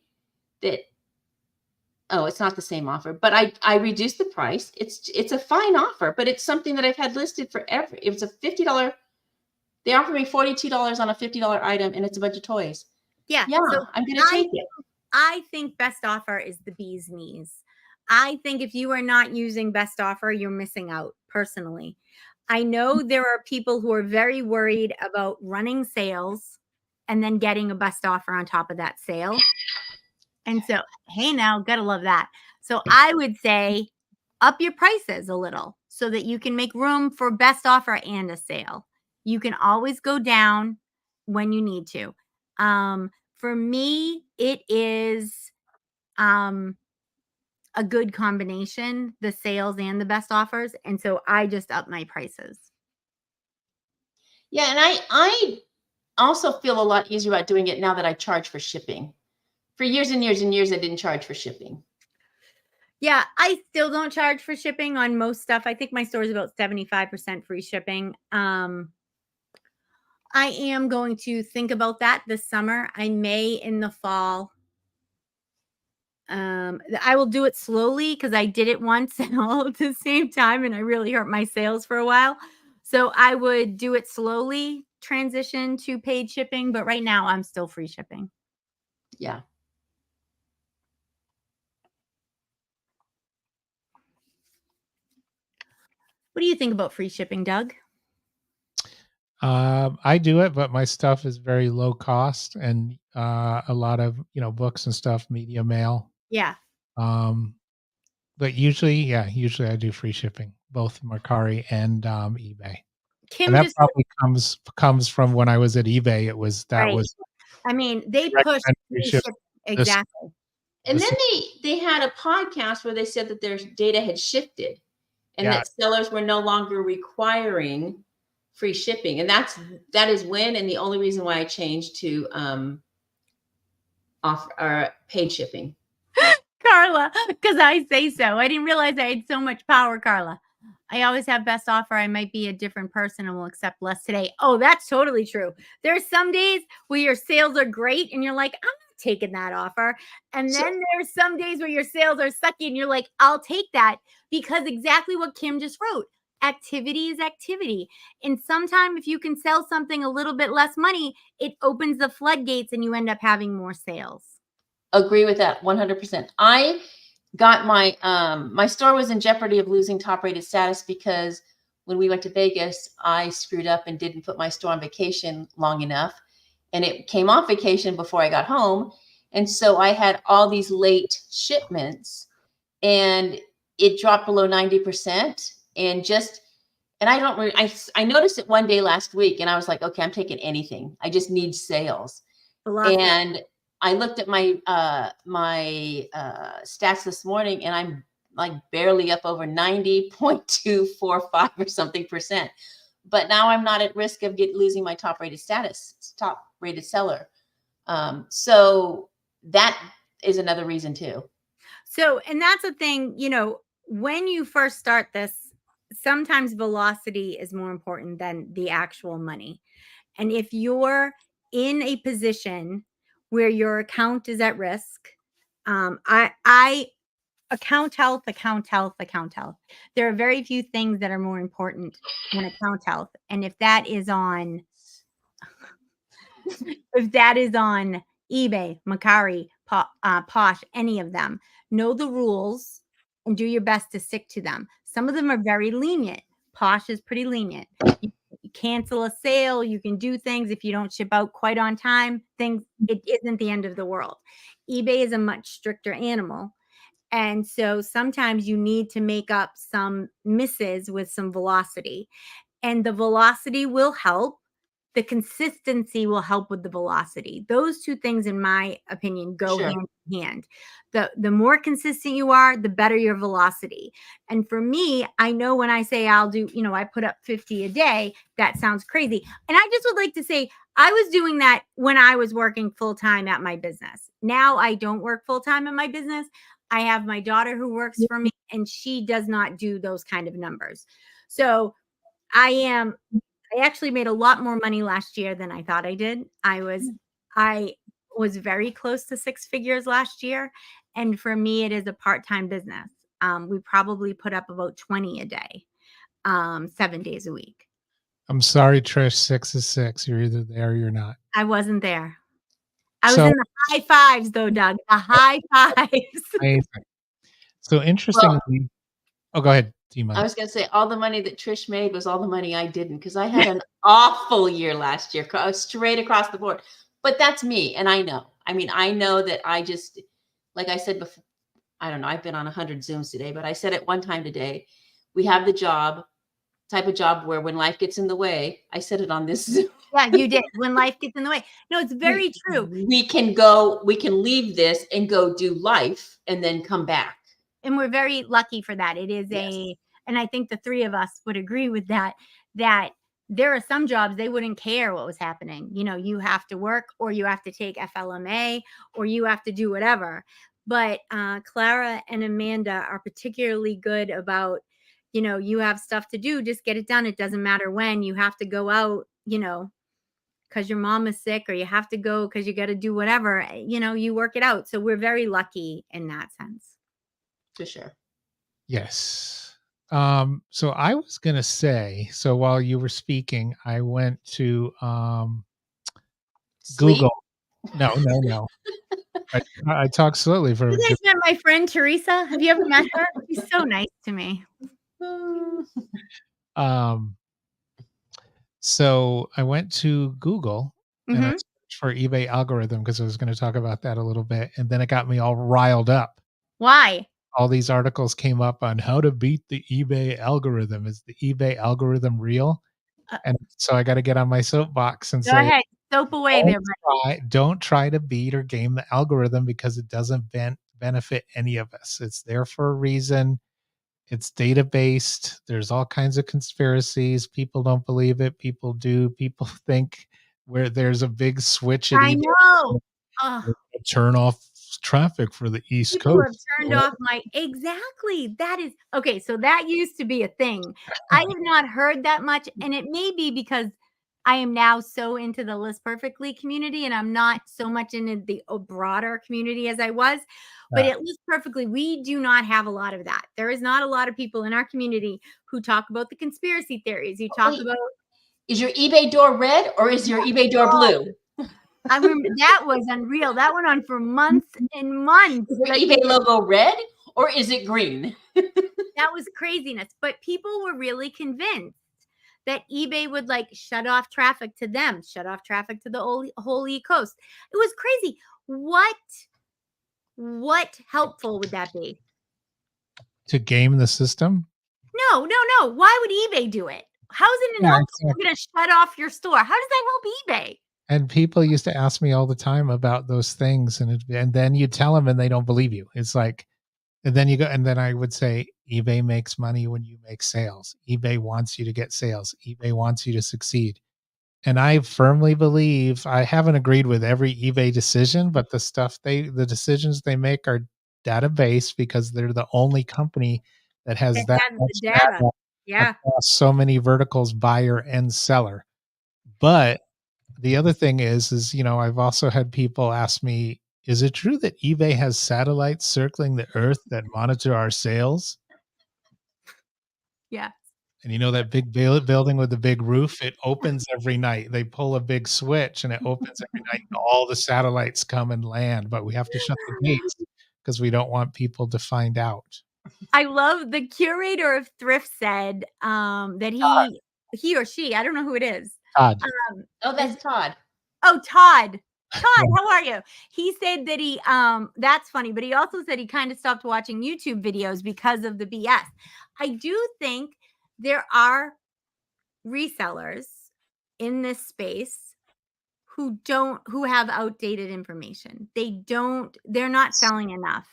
It's not the same offer, but I reduced the price. It's a fine offer, but it's something that I've had listed forever. It was a $50. They offered me $42 on a $50 item, and it's a bunch of toys. Yeah. So I'm going to take it. I think best offer is the bee's knees. I think if you are not using best offer, you're missing out personally. I know there are people who are very worried about running sales and then getting a best offer on top of that sale. And so, hey, now, gotta love that. So I would say up your prices a little so that you can make room for best offer and a sale. You can always go down when you need to. For me, it is a good combination, the sales and the best offers. And so I just up my prices. Yeah, and I also feel a lot easier about doing it now that I charge for shipping. For years and years and years, I didn't charge for shipping. Yeah, I still don't charge for shipping on most stuff. I think my store is about 75% free shipping. I am going to think about that this summer. I may in the fall. I will do it slowly because I did it once and all at the same time, and I really hurt my sales for a while. So I would do it slowly, transition to paid shipping, but right now I'm still free shipping. Yeah. What do you think about free shipping, Doug? I do it, but my stuff is very low cost and a lot of books and stuff, media mail. Yeah. But usually I do free shipping, both Mercari and eBay. Kim And that just probably comes from when I was at eBay. That right. was I mean, they recommend push free free shipping. shipping. Exactly. And then they had a podcast where they said that their data had shifted and that sellers were no longer requiring free shipping. And that is when, and the only reason why I changed to paid shipping. Carla, because I say so. I didn't realize I had so much power, Carla. I always have best offer. I might be a different person and will accept less today. Oh, that's totally true. There's some days where your sales are great and you're like, I'm not taking that offer. And then there's some days where your sales are sucky and you're like, I'll take that, because exactly what Kim just wrote. Activity is activity. And sometimes if you can sell something a little bit less money, it opens the floodgates and you end up having more sales. Agree with that 100%. I got my store was in jeopardy of losing top rated status because when we went to Vegas, I screwed up and didn't put my store on vacation long enough, and it came off vacation before I got home. And so I had all these late shipments and it dropped below 90%. And I noticed it one day last week and I was like, okay, I'm taking anything. I just need sales. And I looked at my stats this morning and I'm like barely up over 90.245 or something percent. But now I'm not at risk of losing my top rated status, top rated seller. So that is another reason too. So, and that's the thing, when you first start this, sometimes velocity is more important than the actual money. And if you're in a position where your account is at risk, I account health. There are very few things that are more important than account health. And if that is on eBay, Mercari, Posh, any of them, know the rules and do your best to stick to them. Some of them are very lenient. Posh is pretty lenient. You cancel a sale, you can do things if you don't ship out quite on time. It isn't the end of the world. eBay is a much stricter animal. And so sometimes you need to make up some misses with some velocity, and the velocity will help. The consistency will help with the velocity. Those two things, in my opinion, go Sure. hand in hand. The more consistent you are, the better your velocity. And for me, I know when I say I'll do, I put up 50 a day, that sounds crazy. And I just would like to say, I was doing that when I was working full time at my business. Now I don't work full time at my business. I have my daughter who works for me, and she does not do those kind of numbers. So I actually made a lot more money last year than I thought I did. I was very close to 6 figures last year. And for me, it is a part-time business. We probably put up about 20 a day, 7 days a week. I'm sorry, Trish. 6 is 6. You're either there or you're not. I wasn't there. I was So in the high fives though, Doug. The high fives. amazing. So Well, interestingly, oh, go ahead. Do you I mind? was going to say all the money that Trish made was all the money I didn't, because I had an awful year last year, straight across the board. But that's me. And I know. I mean, I know that I just, like I said before, I don't know, I've been on 100 Zooms today, but I said it one time today, we have the type of job where when life gets in the way, I said it on this Zoom. Yeah, you did. When life gets in the way. No, it's very true. We can leave this and go do life and then come back. And we're very lucky for that. It is Yes. And I think the three of us would agree with that there are some jobs they wouldn't care what was happening. You have to work, or you have to take FLMA, or you have to do whatever. But Clara and Amanda are particularly good about, you have stuff to do, just get it done. It doesn't matter when. You have to go out, because your mom is sick, or you have to go because you got to do whatever, you work it out. So we're very lucky in that sense. For sure. Yes. So I was gonna say, so while you were speaking, I went to Sleep? Google. No. I talk slowly for You guys met my friend Theresa. Have you ever met her? She's so nice to me. So I went to Google and I Mhm. searched for eBay algorithm because I was going to talk about that a little bit, and then it got me all riled up. Why? All these articles came up on how to beat the eBay algorithm. Is the eBay algorithm real? Uh, And so I got to get on my soapbox and Go say, ahead. Soap away there, buddy. don't try to beat or game the algorithm because it doesn't benefit any of us. It's there for a reason. It's data based. There's all kinds of conspiracies. People don't believe it. People do. People think where there's a big switch at I eBay know. Oh, turn off traffic for the East people have Coast. turned off my exactly. That is okay. So that used to be a thing. I have not heard that much, and it may be because I am now so into the List Perfectly community, and I'm not so much into the broader community as I was. But Yeah. at List Perfectly, we do not have a lot of that. There is not a lot of people in our community who talk about the conspiracy theories. You talk Wait, about is your eBay door red or is your eBay door blue? I remember that was unreal. That went on for months and months. Is your eBay logo red or is it green? That was craziness. But people were really convinced that eBay would shut off traffic to them, shut off traffic to the whole East Coast. It was crazy. What helpful would that be? To game the system? No. Why would eBay do it? How is it Yeah, helpful? exactly. We're going to shut off your store. How does that help eBay? And people used to ask me all the time about those things, and then you tell them and they don't believe you. It's like, and then you go, and then I would say, eBay makes money when you make sales. eBay wants you to get sales. eBay wants you to succeed. And I firmly believe, I haven't agreed with every eBay decision, but the decisions they make are data-based because they're the only company that has It that has the much data. data Yeah. across so many verticals, buyer and seller. But the other thing is, I've also had people ask me, is it true that eBay has satellites circling the earth that monitor our sales? Yeah. And that big building with the big roof, it opens every night. They pull a big switch and it opens every night. And all the satellites come and land, but we have to shut the gates because we don't want people to find out. I love the curator of thrift said that he or she, I don't know who it is. Todd. Oh, Is that's Todd. Oh, Todd. Yeah. Todd, how are you? He said that that's funny, but he also said he kind of stopped watching YouTube videos because of the BS. I do think there are resellers in this space who have outdated information. They're not selling enough.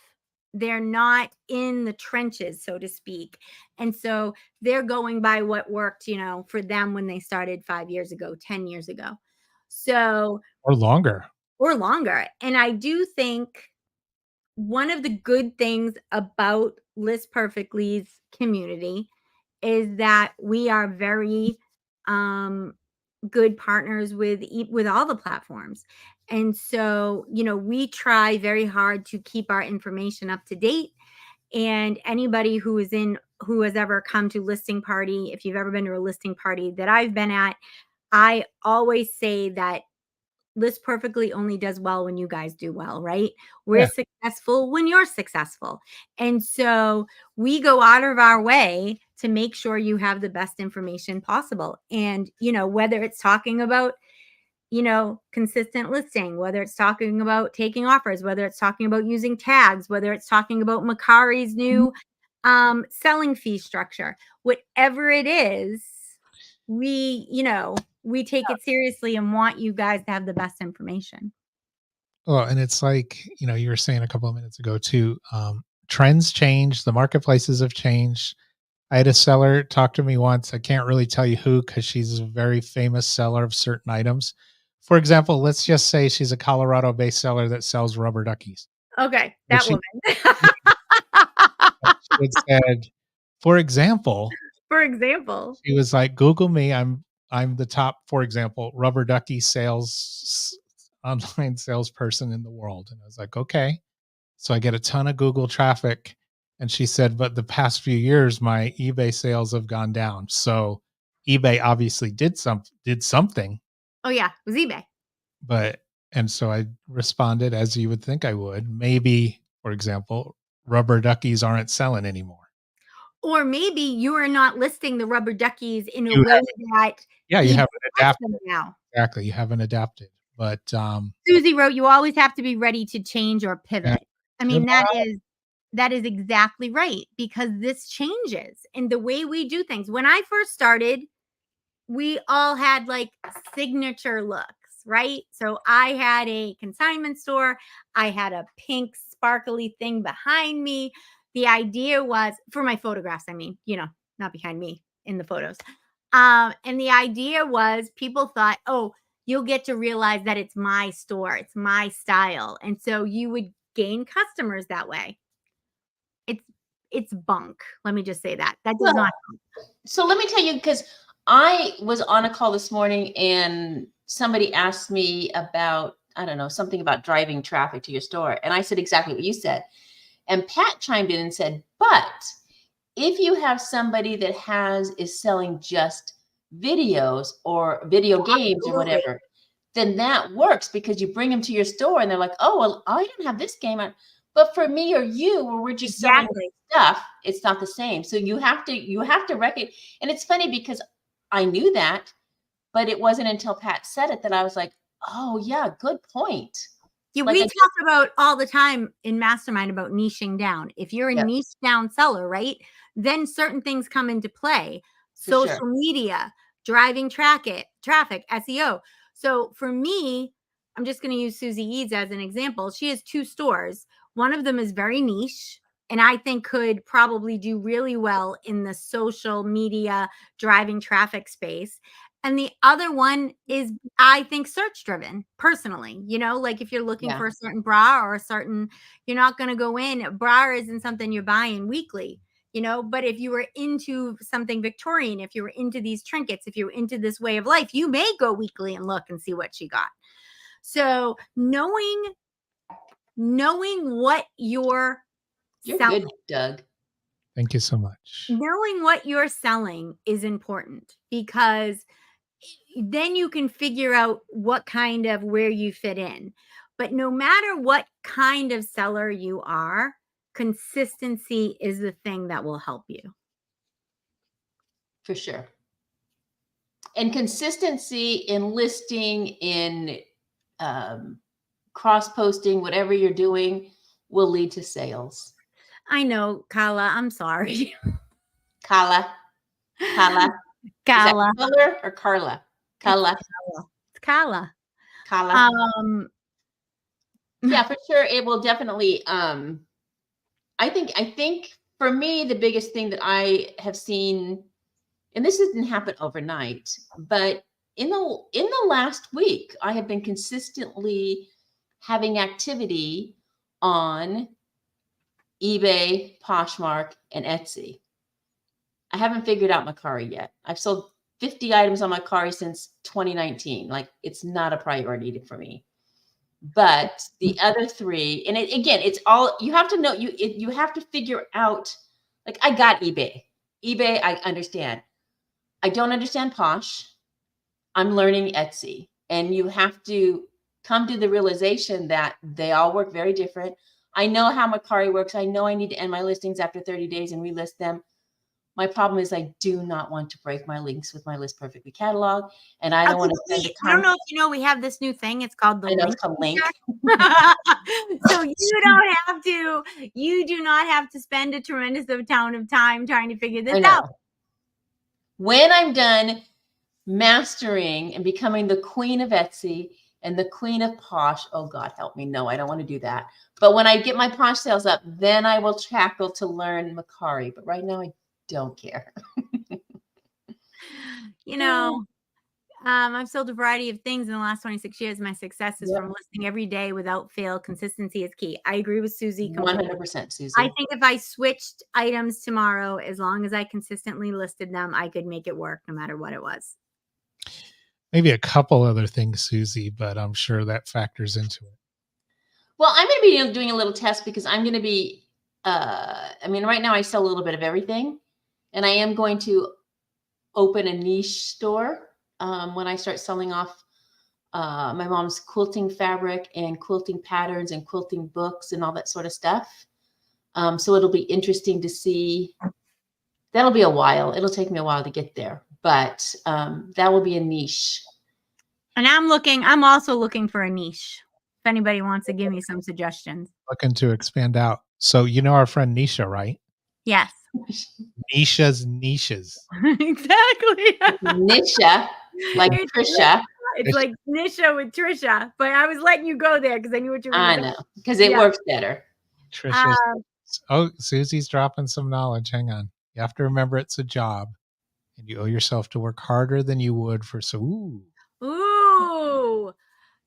They're not in the trenches, so to speak. And so they're going by what worked, for them when they started 5 years ago, 10 years ago. So, Or longer. or longer. And I do think one of the good things about List Perfectly's community is that we are very good partners with all the platforms. And so, we try very hard to keep our information up to date. And anybody who has ever come to listing party, if you've ever been to a listing party that I've been at, I always say that List Perfectly only does well when you guys do well, right? We're Yeah. successful when you're successful. And so we go out of our way to make sure you have the best information possible. And, whether it's talking about, consistent listing, whether it's talking about taking offers, whether it's talking about using tags, whether it's talking about Macari's new selling fee structure, whatever it is, we take it seriously and want you guys to have the best information. Well, and it's like, you were saying a couple of minutes ago too, trends change, the marketplaces have changed. I had a seller talk to me once. I can't really tell you who because she's a very famous seller of certain items. For example, let's just say she's a Colorado-based seller that sells rubber duckies. Okay, But that woman. she had said, for example, For example. she was like, "Google me. I'm the top, for example, rubber ducky sales online salesperson in the world." And I was like, "Okay." So I get a ton of Google traffic. And she said, "But the past few years, my eBay sales have gone down." So eBay obviously did something, Oh yeah, it was eBay. but and so I responded as you would think I would. Maybe, for example, rubber duckies aren't selling anymore. Or maybe you are not listing the rubber duckies in a You way that Yeah, you eBay haven't wants them adapted. now. Exactly, you haven't adapted. But, Susie wrote, "You always have to be ready to change or yeah, pivot." I mean, goodbye. that is exactly right, because this changes in the way we do things. When I first started, we all had like signature looks, right? So I had a consignment store. I had a pink sparkly thing behind me. The idea was for my photographs, I mean, not behind me in the photos. And the idea was people thought, oh, you'll get to realize that it's my store, it's my style. And so you would gain customers that way. It's it's bunk. Let me just say that. That does Well, not. so let me tell you, because I was on a call this morning and somebody asked me about, I don't know, something about driving traffic to your store. And I said exactly what you said. And Pat chimed in and said, but if you have somebody that is selling just videos or video games or Absolutely. whatever, then that works because you bring them to your store and they're like, oh, well, I don't have this game. But for me or you, where we're just selling Exactly. stuff, it's not the same. So you have to recognize. And it's funny because I knew that, but it wasn't until Pat said it that I was like, oh yeah, good point. Yeah, Like we I talk about all the time in Mastermind about niching down. If you're a yeah, niche down seller, right, then certain things come into play. for sure. Social media, driving traffic, SEO. So for me, I'm just going to use Susie Eads as an example. She has 2 stores. One of them is very niche and I think could probably do really well in the social media driving traffic space. And the other one is, I think, search driven personally. Like if you're looking Yeah. for a certain bra or you're not going to go in. Bra isn't something you're buying weekly, but if you were into something Victorian, if you were into these trinkets, if you were into this way of life, you may go weekly and look and see what she got. So knowing what you're selling. Good, Doug. Thank you so much. Knowing what you're selling is important because then you can figure out what kind of where you fit in. But no matter what kind of seller you are, consistency is the thing that will help you. For sure. And consistency in listing, in cross-posting, whatever you're doing, will lead to sales. I know, Kala. I'm sorry. Kala. Kala. Kala. Is that Color or Carla? Kala. It's Kala. Kala. Yeah, for sure. It will definitely. I think for me, the biggest thing that I have seen, and this didn't happen overnight, but in the last week, I have been consistently having activity on eBay, Poshmark, and Etsy. I haven't figured out Mercari yet. I've sold 50 items on Mercari since 2019. Like, it's not a priority for me. But the other three, and again, it's all, you have to know, you have to figure out, like, I got eBay. eBay, I understand. I don't understand Posh. I'm learning Etsy. And you have to come to the realization that they all work very different. I know how Mercari works. I know I need to end my listings after 30 days and relist them. My problem is I do not want to break my links with my List Perfectly catalog, and I don't want to spend the time. I don't know if you know, we have this new thing. It's called the link. So you do not have to spend a tremendous amount of time trying to figure this out. When I'm done mastering and becoming the queen of Etsy and the queen of Posh, oh God, help me. No, I don't want to do that. But when I get my Posh sales up, then I will tackle to learn Mercari. But right now I don't care. You know, I've sold a variety of things in the last 26 years. My success is from listing every day without fail. Consistency is key. I agree with Susie. 100%, Susie. I think if I switched items tomorrow, as long as I consistently listed them, I could make it work no matter what it was. Maybe a couple other things, Susie, but I'm sure that factors into it. Well, I'm going to be doing a little test because I'm going to be, I mean, right now I sell a little bit of everything, and I am going to open a niche store when I start selling off my mom's quilting fabric and quilting patterns and quilting books and all that sort of stuff. So it'll be interesting to see. That'll be a while. It'll take me a while to get there, but that will be a niche. And I'm also looking for a niche. If anybody wants to give me some suggestions. Looking to expand out. So you know our friend Nisha, right? Yes. Nisha's niches. Exactly. Nisha, like Trisha. It's like Nisha with Trisha, but I was letting you go there because I knew what you were going to say. I know, because it works better. Trisha. Susie's dropping some knowledge. Hang on. You have to remember it's a job, and you owe yourself to work harder than you would for Ooh.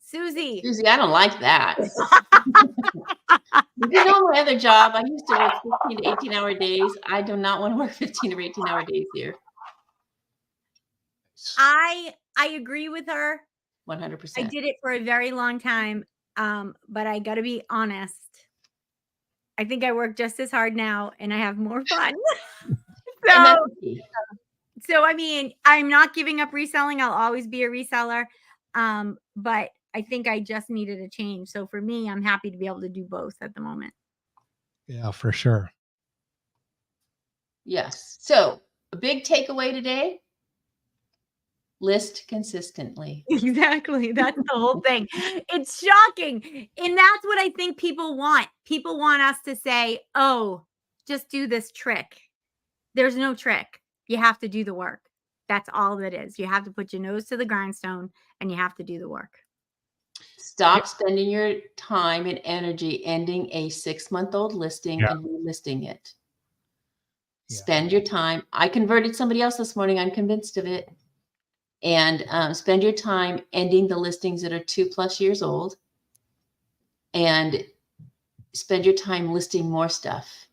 Susie, I don't like that. You know, my other job, I used to work 15 to 18-hour days. I do not want to work 15 or 18-hour days here. I agree with her. 100%. I did it for a very long time, but I got to be honest. I think I work just as hard now, and I have more fun. So I mean, I'm not giving up reselling. I'll always be a reseller, but I think I just needed a change. So for me, I'm happy to be able to do both at the moment. Yeah, for sure. Yes. So a big takeaway today: list consistently. Exactly. That's the whole thing. It's shocking. And that's what I think people want. People want us to say, oh, just do this trick. There's no trick. You have to do the work. That's all that is. You have to put your nose to the grindstone and you have to do the work. Stop spending your time and energy ending a 6-month-old listing and relisting it. Spend your time. I converted somebody else this morning. I'm convinced of it. And spend your time ending the listings that are 2+ years old, and spend your time listing more stuff.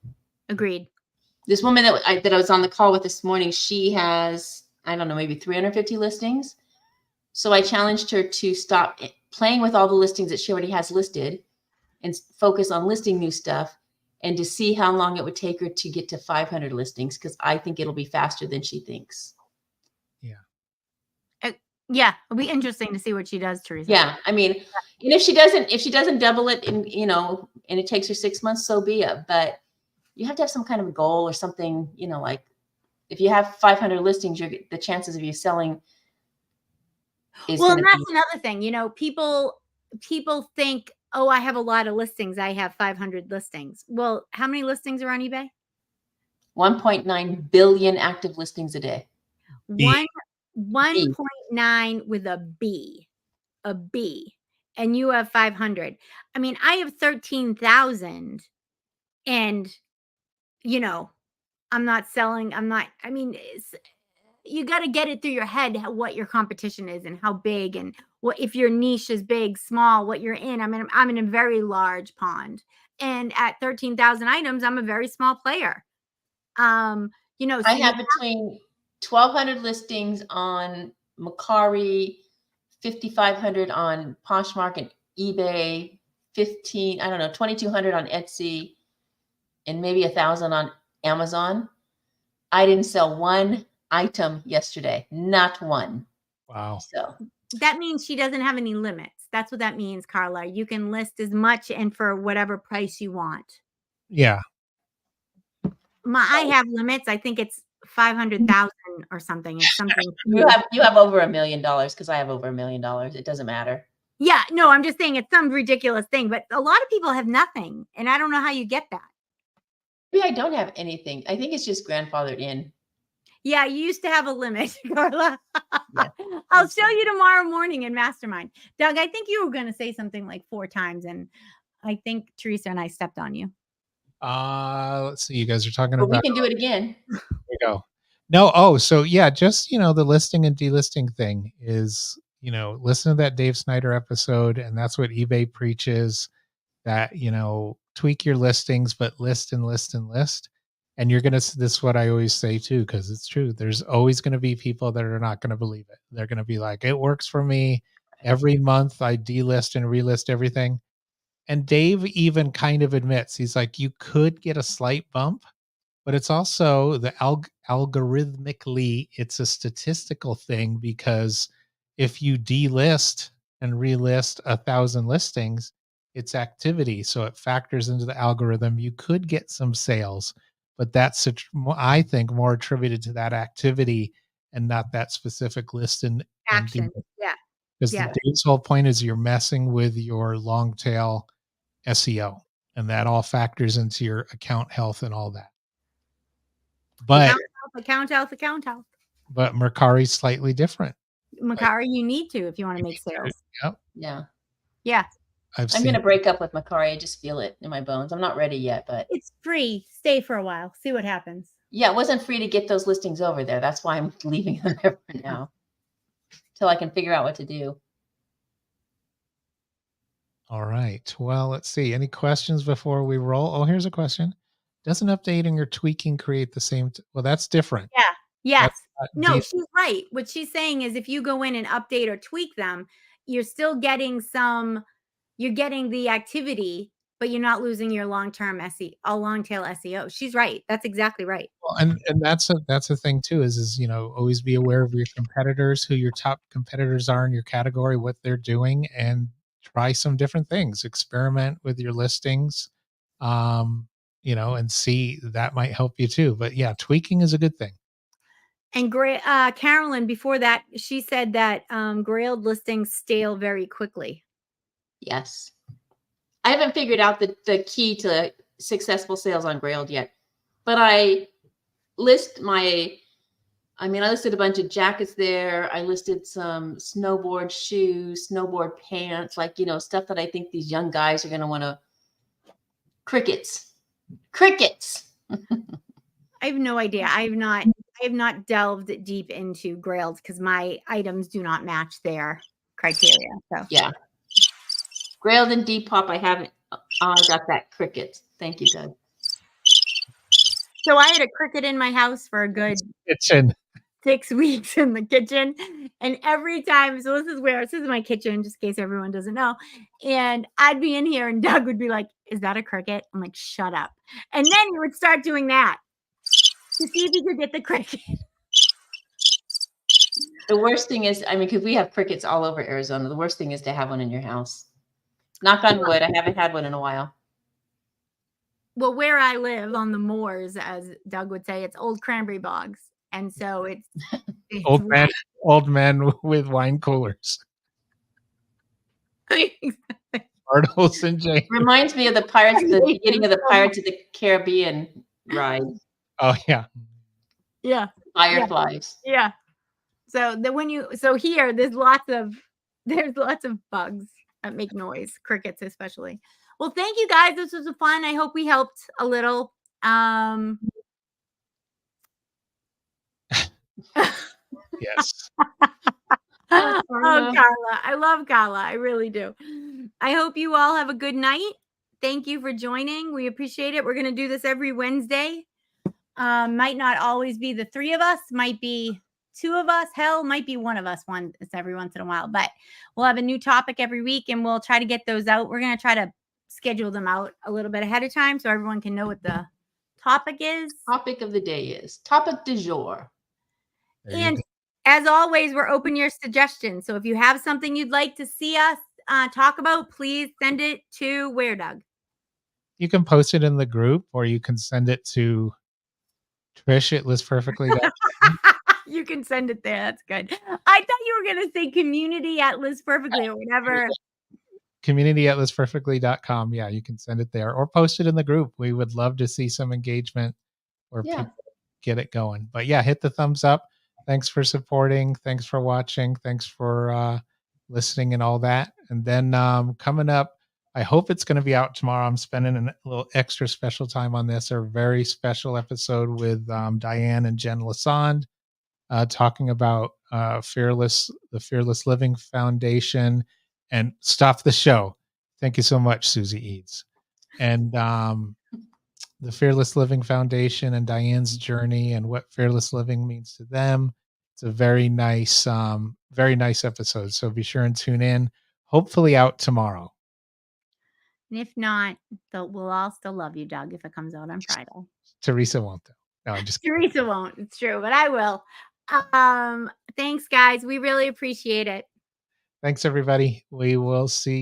Agreed. This woman that I was on the call with this morning, she has, I don't know, maybe 350 listings. So I challenged her to stop playing with all the listings that she already has listed and focus on listing new stuff, and to see how long it would take her to get to 500 listings, because I think it'll be faster than she thinks. Yeah, it'll be interesting to see what she does, Theresa. Yeah, I mean, and if she doesn't double it, and and it takes her 6 months, so be it. But you have to have some kind of goal or something, you know, like if you have 500 listings, the chances of you selling is Well, going and to be that's another thing, you know, people think, oh, I have a lot of listings. I have 500 listings. Well, how many listings are on eBay? 1.9 billion active listings a day. One B. 1.9 with a B, and you have 500. I mean, I have 13,000, and you know, I'm not selling. I mean, you got to get it through your head what your competition is and how big, and what if your niche is big, small, what you're in. I mean, I'm in a very large pond, and at 13,000 items, I'm a very small player. You know, I so have between 1,200 listings on Mercari, 5,500 on Poshmark and eBay, 2,200 on Etsy, and maybe 1,000 on Amazon. I didn't sell one item yesterday, not one. Wow. So that means she doesn't have any limits. That's what that means, Carla. You can list as much and for whatever price you want. Yeah. I have limits. I think it's 500,000 or something. It's something. you have over $1 million, because I have over $1 million. It doesn't matter. Yeah, no, I'm just saying it's some ridiculous thing, but a lot of people have nothing, and I don't know how you get that. Maybe I don't have anything. I think it's just grandfathered in. Yeah, you used to have a limit, Carla. Yeah. I'll show you tomorrow morning in Mastermind. Doug, I think you were going to say something like 4 times, and I think Theresa and I stepped on you. Let's see. You guys are talking But about. we can do it again. There we go. No. Oh, so yeah, just the listing and delisting thing is listen to that Dave Snyder episode, and that's what eBay preaches. That tweak your listings, but list and list and list. And you're gonna. This is what I always say too, because it's true. There's always going to be people that are not going to believe it. They're going to be like, "It works for me. Every month I delist and relist everything." And Dave even kind of admits, he's like, you could get a slight bump, but it's also the algorithmically, it's a statistical thing, because if you delist and relist 1,000 listings, it's activity. So it factors into the algorithm. You could get some sales, but that's, I think, more attributed to that activity and not that specific list and Action. Yeah. Because Dave's whole point is you're messing with your long tail SEO, and that all factors into your account health and all that. But account health. But Mercari's slightly different. Mercari, you need to if you want to make sales. Yep. Yeah. Yeah. I'm going to break up with Mercari. I just feel it in my bones. I'm not ready yet, but it's free. Stay for a while. See what happens. Yeah, it wasn't free to get those listings over there. That's why I'm leaving them there for now, till I can figure out what to do. All right. Well, let's see. Any questions before we roll? Oh, here's a question. Doesn't updating or tweaking create the same? Well, that's different. Yeah. Yes. No, she's right. What she's saying is if you go in and update or tweak them, you're still getting you're getting the activity, but you're not losing your long-term long tail SEO. She's right. That's exactly right. Well, and that's a thing too, is always be aware of your competitors, who your top competitors are in your category, what they're doing, and try some different things. Experiment with your listings, and see, that might help you too. But yeah, tweaking is a good thing. And Carolyn, before that, she said that Grailed listings stale very quickly. Yes. I haven't figured out the key to successful sales on Grailed yet, but I listed a bunch of jackets there. I listed some snowboard shoes, snowboard pants, stuff that I think these young guys are going to want to. Crickets. I have no idea. I have not delved deep into Grailed because my items do not match their criteria. So yeah, Grailed and Depop, I haven't. I got that cricket. Thank you, Doug. So I had a cricket in my house for a good kitchen 6 weeks in the kitchen, and every time. So this is my kitchen, just in case everyone doesn't know. And I'd be in here, and Doug would be like, "Is that a cricket?" I'm like, "Shut up!" And then he would start doing that to see if he could get the cricket. The worst thing is, because we have crickets all over Arizona. The worst thing is to have one in your house. Knock on wood, I haven't had one in a while. well, where I live on the moors, as Doug would say, it's old cranberry bogs. And so it's wet. Old men with wine coolers. Bartles and James. Reminds me of the beginning of the Pirates of the Caribbean ride. Oh yeah. Yeah. Fireflies. Yeah. So here there's lots of bugs that make noise, crickets especially. Well, thank you guys. This was fun. I hope we helped a little. Yes. Oh, Carla. I love Carla. I really do. I hope you all have a good night. Thank you for joining. We appreciate it. We're going to do this every Wednesday. Might not always be the three of us, might be two of us, hell, might be one of us every once in a while, but we'll have a new topic every week and we'll try to get those out. We're going to try to schedule them out a little bit ahead of time so everyone can know what the topic is. Topic of the day is topic du jour. And as always, we're open your suggestions. So if you have something you'd like to see us talk about, please send it to where, Doug? You can post it in the group or you can send it to Trish at listperfectly.com. You can send it there. That's good. I thought you were going to say community at listperfectly or whatever. Community at listperfectly.com. Yeah, you can send it there or post it in the group. We would love to see some engagement or people get it going. But yeah, hit the thumbs up. Thanks for supporting. Thanks for watching. Thanks for listening and all that. And then coming up, I hope it's going to be out tomorrow. I'm spending a little extra special time on this. A very special episode with Diane and Jen Lassonde talking about the Fearless Living Foundation and Stop the Show. Thank you so much, Susie Eads. And the Fearless Living Foundation and Diane's journey and what fearless living means to them. It's a very nice episode. So be sure and tune in. Hopefully out tomorrow. And if not, we'll all still love you, Doug, if it comes out on Friday. Theresa won't though. No, Theresa won't. It's true, but I will. Thanks, guys. We really appreciate it. Thanks, everybody. We will see